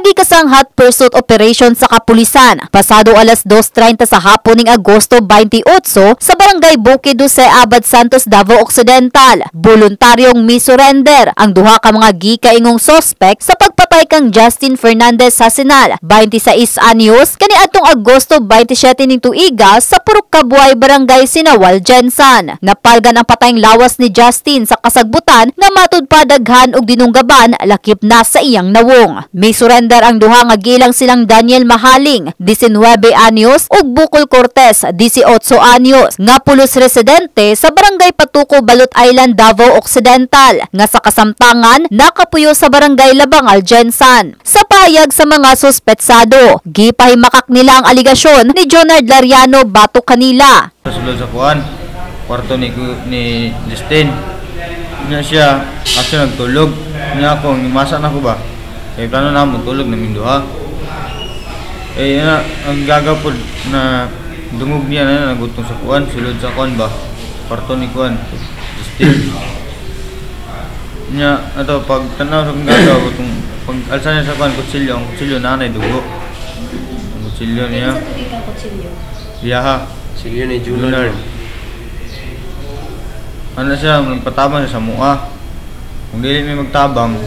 Nagikasang hot pursuit operation sa kapulisan pasado alas 2:30 sa hapon ning Agosto 28 sa barangay Bukid Jose, Abad Santos, Davao Occidental. Voluntaryong misurrender ang duha ka mga gikaingong suspect sa pagpatay kang Justin Fernandez Hasinal, 26 anyos, kaniadtong Agosto 27 ning tuiga sa Purok Kabuay, Barangay Sinawal, Jensan. Napalgan ang patayng lawas ni Justin sa kasagbutan nga matud pa daghan og dinunggaban lakip na sa iyang nawong. Surrender ang duha nga gilang silang Daniel Mahaling, 19 anyos, ug Bukol Cortez, 18 anyos, nga pulos residente sa Barangay Patuco, Balot Island, Davao Occidental, nga sa kasamtangan nakapuyo sa Barangay Labangal, Jensan. Sa pahayag sa mga suspetsado, gipahimakak nila ang aligasyon ni Jonard Lariano batok kanila. Sulod sa kuan, kwarto ni Justin. Niya siya, ako nagtulog. Niya ako, masa na ko ba? Kaya plano na tulog namin duha. Ang gagapod na dungog niya na nagutong sa kuan, sulod sa kuan ba? Kwarto ni kuan, Justin. Niya, ato, pag tanaw sa kong gagaw, pag alsa niya sa kuan, kutsilyo, ang kutsilyo nanay dugo. Ang kutsilyo niya. Biyaha. Kutsilyo ni Junior. Ano siya, magpatabang siya sa mukha. Kung dili may magtabang,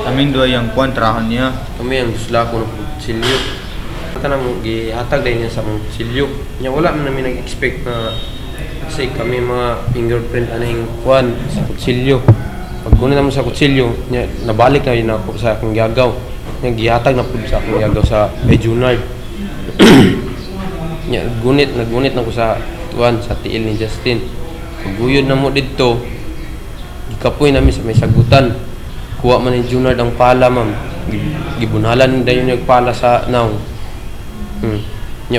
amin doon yung kontrahan niya. Kami ang gusla ko ng kutsilyo. Ito na gihatag din niya sa mga kutsilyo. Wala man namin nag-expect na kasi kami mga fingerprint anahing kuwan sa kutsilyo. Pag kunin naman sa kutsilyo, nabalik na yun ako sa akong gagaw. Gihatag na po sa akong gagaw sa Junard. Nagunit na ko sa kuwan sa tiil ni Justin. Paguyod na mo dito, gikapoy namin sa may sagutan. Kuha man ni Junard ang pala, ma'am. Gibunalan dayon yung pala sa naong.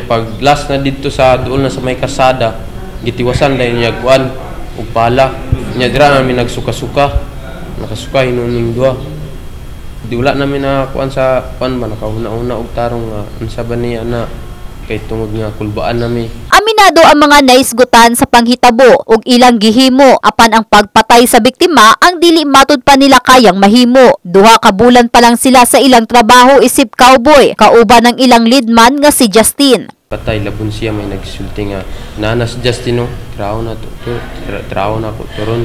Pag last na dito sa doon na sa may kasada, gitiwasan dayon yung kuan ug pala. Dira namin nagsuka-suka. Nakasuka hinuning duha. Di wala namin na kuan sa kuan ba nakauna-una og tarong unsa ba niya na kay tungod nga kulbaan nami. Aminado ang mga naisgutan sa panghitabo ug ilang gihimo apan ang pagpatay sa biktima ang dili matud pa nila kayang mahimo. Duha ka bulan pa lang sila sa ilang trabaho isip cowboy, kauban ng ilang leadman nga si Justin. Patay labon siya may nagsulti nga nanas Justin no, trawo na ko turon.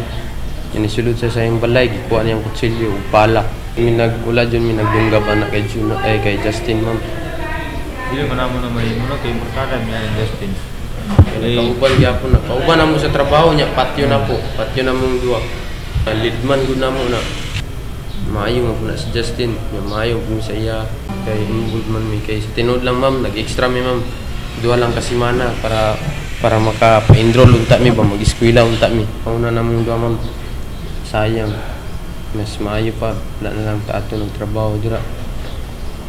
Inisulod sa sayang balay gikuha niyang kutsilyo ug pala. Minagula jud minagdunggab anak kay Justin, ma'am. Dili man namo na mahimo na kay barkada niya ni Justin. Kauban gyapon na. Kauban na mo sa trabaho niya, patyo na po. Patyo na mong duwa. Leadman gud na mo na. Maayo nga po na si Justin. Maayo po sa iya. Kay involved man mi kay sa tinod lang, ma'am. Nag-extra mi, ma'am. Duwa lang ka semana para maka-enroll unta mi ba mag-eskwela unta mi. Pauna na mong duwa, ma'am. Sayang. Mas maayo pa. Wala na lang ta ato ng trabaho dira.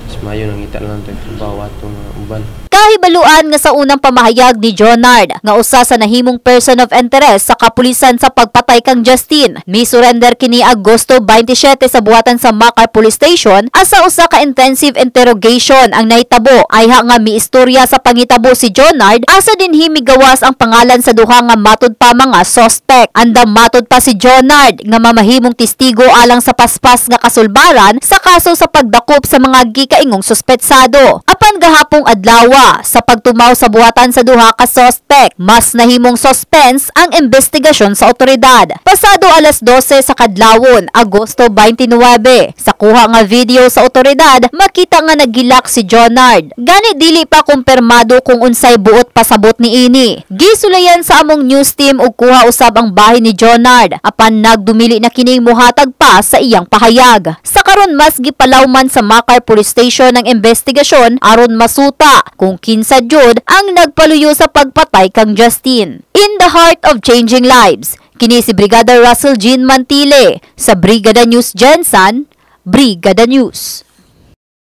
Mas maayo nang ita lang ta trabaho ato nga uban. Kahibaluan nga sa unang pamahayag ni Jonard nga usa sa nahimong person of interest sa kapulisan sa pagpatay kang Justin. Misurrender kini Agosto 27 sa buhatan sa Macar Police Station asa usa ka intensive interrogation ang nahitabo. Ayha nga miistorya sa pangitabo si Jonard asa dinhi migawas ang pangalan sa duha nga matud pa mga suspect. Andam matud pa si Jonard nga mamahimong testigo alang sa paspas nga kasulbaran sa kaso sa pagdakop sa mga gikaingong suspetsado. Apan gahapong adlaw sa pagtumaw sa buhatan sa duha ka suspect, mas nahimong suspense ang investigasyon sa otoridad. Pasado alas 12 sa kadlawon, Agosto 29, sa kuha nga video sa otoridad, makita nga nagilak si Jonard. Gani dili pa kumpirmado kung unsay buot pasabot ni ini. Gisulayan sa among news team ug kuha usab ang bahay ni Jonard, apan nagdumili na kining muhatag pa sa iyang pahayag. Sa karon mas gipalawman sa Macar Police Station ang investigasyon aron masuta kung kinsa jud ang nagpaluyo sa pagpatay kang Justin. In the heart of changing lives, kini si Brigada Russell Jean Mantile sa Brigada News Jensan, Brigada News.